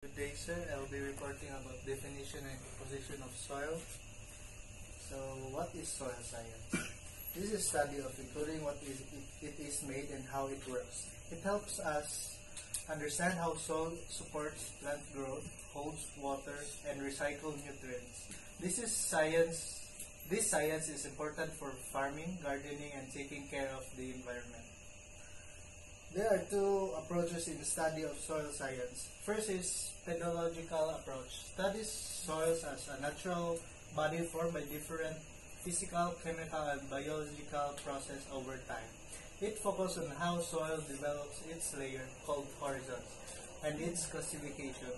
Good day, sir. I'll be reporting about definition and composition of soil. So, what is soil science? This is study of including it is made and how it works. It helps us understand how soil supports plant growth, holds water, and recycles nutrients. This is science. This science is important for farming, gardening, and taking care of the environment. There are two approaches in the study of soil science. First is pedagogical approach. Studies soils as a natural body formed by different physical, chemical, and biological process over time. It focuses on how soil develops its layer, called horizons, and its classification.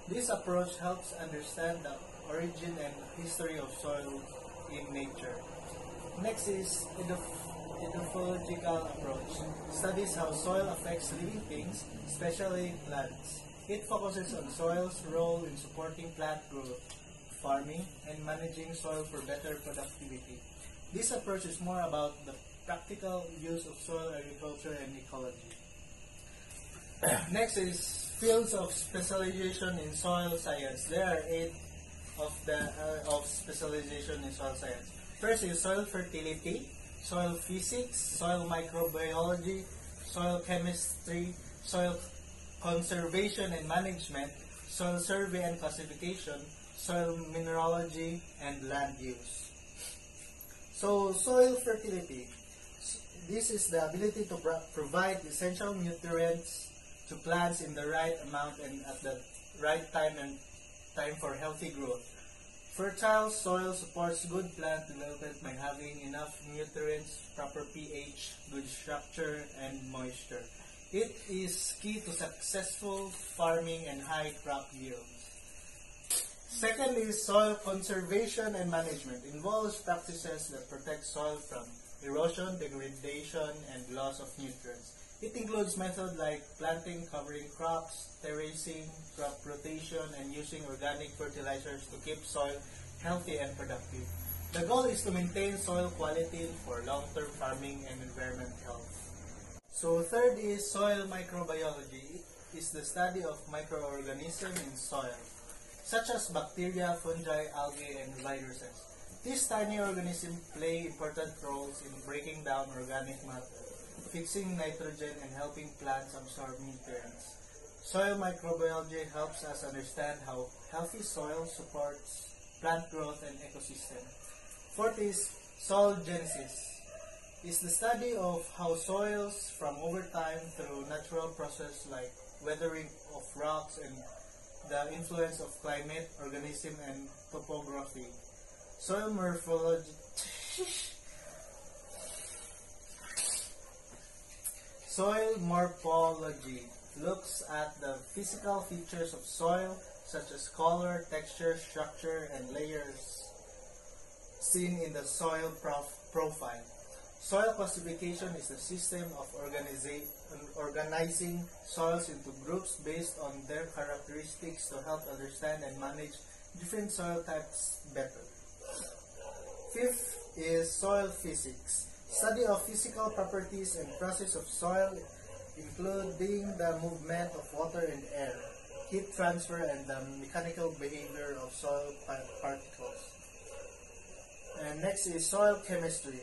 This approach helps understand the origin and history of soil in nature. Next is ethological approach. Studies how soil affects living things, especially plants. It focuses on soil's role in supporting plant growth, farming, and managing soil for better productivity. This approach is more about the practical use of soil agriculture and ecology. Next is fields of specialization in soil science. There are 8 of specialization in soil science. First is soil fertility, soil physics, soil microbiology, soil chemistry, soil conservation and management, soil survey and classification, soil mineralogy, and land use. So, soil fertility. This is the ability to provide essential nutrients to plants in the right amount and at the right time for healthy growth. Fertile soil supports good plant development by having enough nutrients, proper pH, good structure, and moisture. It is key to successful farming and high crop yields. Second is soil conservation and management. Involves practices that protect soil from erosion, degradation, and loss of nutrients. It includes methods like planting, covering crops, terracing, crop rotation, and using organic fertilizers to keep soil healthy and productive. The goal is to maintain soil quality for long-term farming and environment health. So third is soil microbiology. It is the study of microorganisms in soil, such as bacteria, fungi, algae, and viruses. These tiny organisms play important roles in breaking down organic matter, fixing nitrogen, and helping plants absorb nutrients. Soil microbiology helps us understand how healthy soil supports plant growth and ecosystem. Fourth is soil genesis. It's the study of how soils from over time through natural process like weathering of rocks and the influence of climate, organism, and topography. Soil morphology. Soil morphology looks at the physical features of soil, such as color, texture, structure, and layers seen in the soil profile. Soil classification is a system of organizing soils into groups based on their characteristics to help understand and manage different soil types better. Fifth is soil physics. Study of physical properties and process of soil, including the movement of water and air, heat transfer, and the mechanical behavior of soil particles. And next is soil chemistry.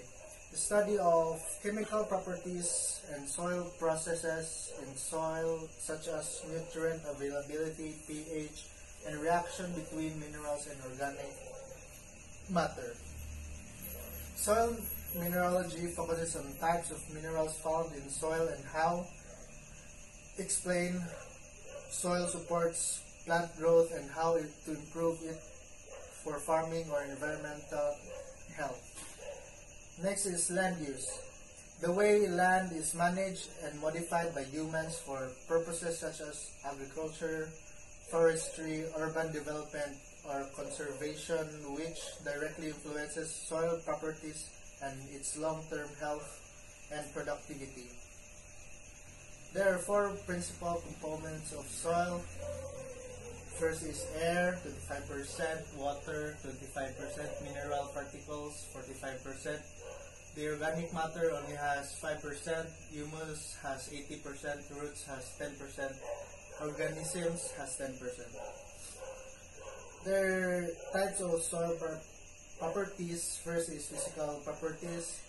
The study of chemical properties and soil processes in soil, such as nutrient availability, pH, and reaction between minerals and organic matter. Soil mineralogy focuses on types of minerals found in soil and how explain soil supports plant growth and how to improve it for farming or environmental health. Next is land use. The way land is managed and modified by humans for purposes such as agriculture, forestry, urban development, or conservation, which directly influences soil properties and its long-term health and productivity. There are 4 principal components of soil. First is air, 25%, water, 25%, mineral particles, 45%. The organic matter only has 5%, humus has 80%, roots has 10%, organisms has 10%. There are types of soil properties. First is physical properties,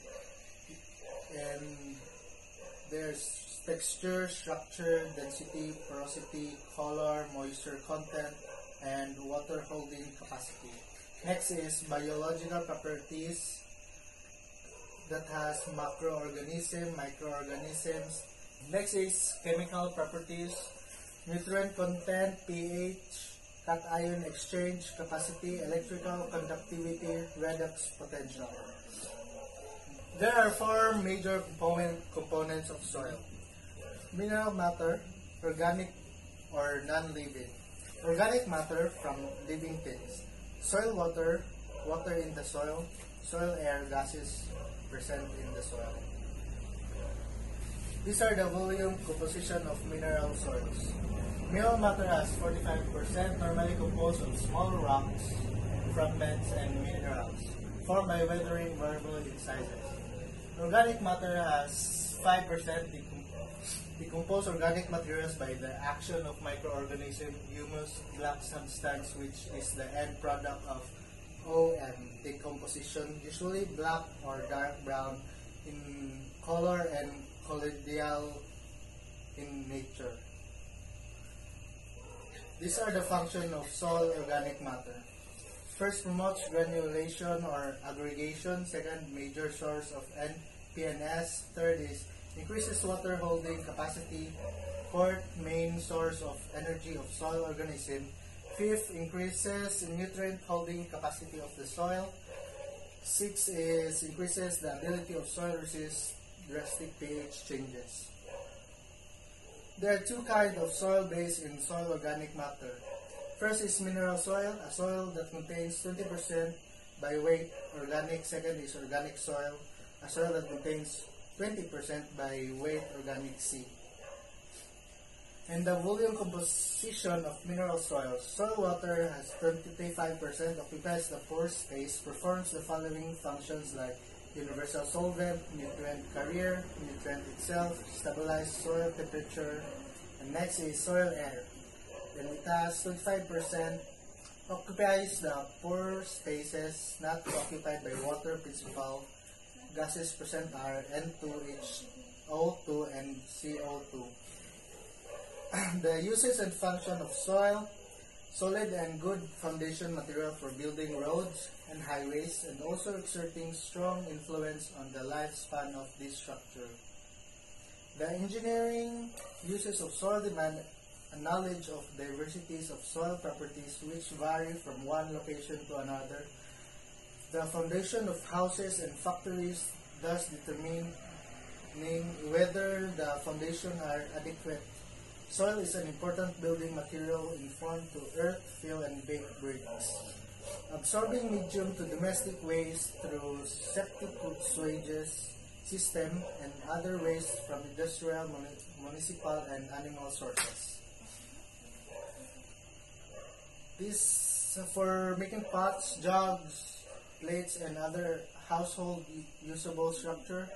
and there's texture, structure, density, porosity, color, moisture content, and water holding capacity. Next is biological properties that has macroorganism, microorganisms. Next is chemical properties, nutrient content, pH, cation exchange capacity, electrical conductivity, redox potential. There are four major components of soil: mineral matter, organic or non-living; organic matter from living things; soil water, water in the soil; soil air, gases present in the soil. These are the volume composition of mineral soils. Mineral matter has 45%, normally composed of small rocks, fragments, and minerals, formed by weathering variable in sizes. Organic matter has 5%, decomposed organic materials by the action of microorganism, humus, black substance, which is the end product of OM decomposition, usually black or dark brown in color and colloidal in nature. These are the functions of soil organic matter. First, promotes granulation or aggregation. Second, major source of NPNS. Third is increases water holding capacity. Fourth, main source of energy of soil organism. Fifth, increases nutrient holding capacity of the soil. Sixth is increases the ability of soil resist drastic pH changes. There are two kinds of soil based in soil organic matter. First is mineral soil, a soil that contains 20% by weight organic. Second is organic soil, a soil that contains 20% by weight organic C. And the volume composition of mineral soils. Soil water has 25%, occupies the pore space, performs the following functions like universal solvent, nutrient carrier, nutrient itself, stabilize soil temperature, and next is soil air. Then it has 25%, occupies the pore spaces not occupied by water. Principal gases present are N2H2O and CO2. The uses and function of soil: solid and good foundation material for building roads and highways, and also exerting strong influence on the lifespan of this structure. The engineering uses of soil demand a knowledge of diversities of soil properties which vary from one location to another. The foundation of houses and factories thus determining whether the foundation are adequate. Soil is an important building material informed to earth, fill, and bake bricks. Absorbing medium to domestic waste through septic sewage system and other waste from industrial, municipal, and animal sources. This for making pots, jugs, plates, and other household usable structure.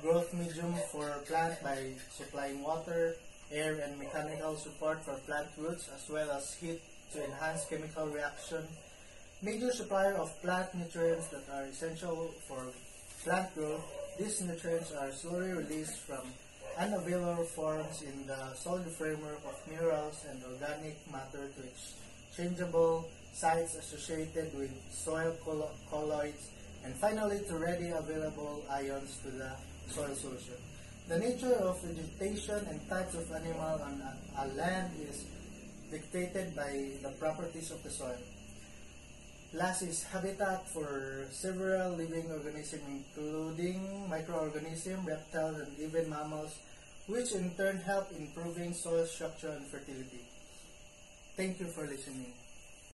Growth medium for plant by supplying water, air, and mechanical support for plant roots, as well as heat to enhance chemical reaction. Major supplier of plant nutrients that are essential for plant growth. These nutrients are slowly released from unavailable forms in the solid framework of minerals and organic matter to exchangeable sites associated with soil colloids, and finally to ready available ions to the soil solution. The nature of vegetation and types of animal on a land is dictated by the properties of the soil. Last is habitat for several living organisms, including microorganisms, reptiles, and even mammals, which in turn help improving soil structure and fertility. Thank you for listening.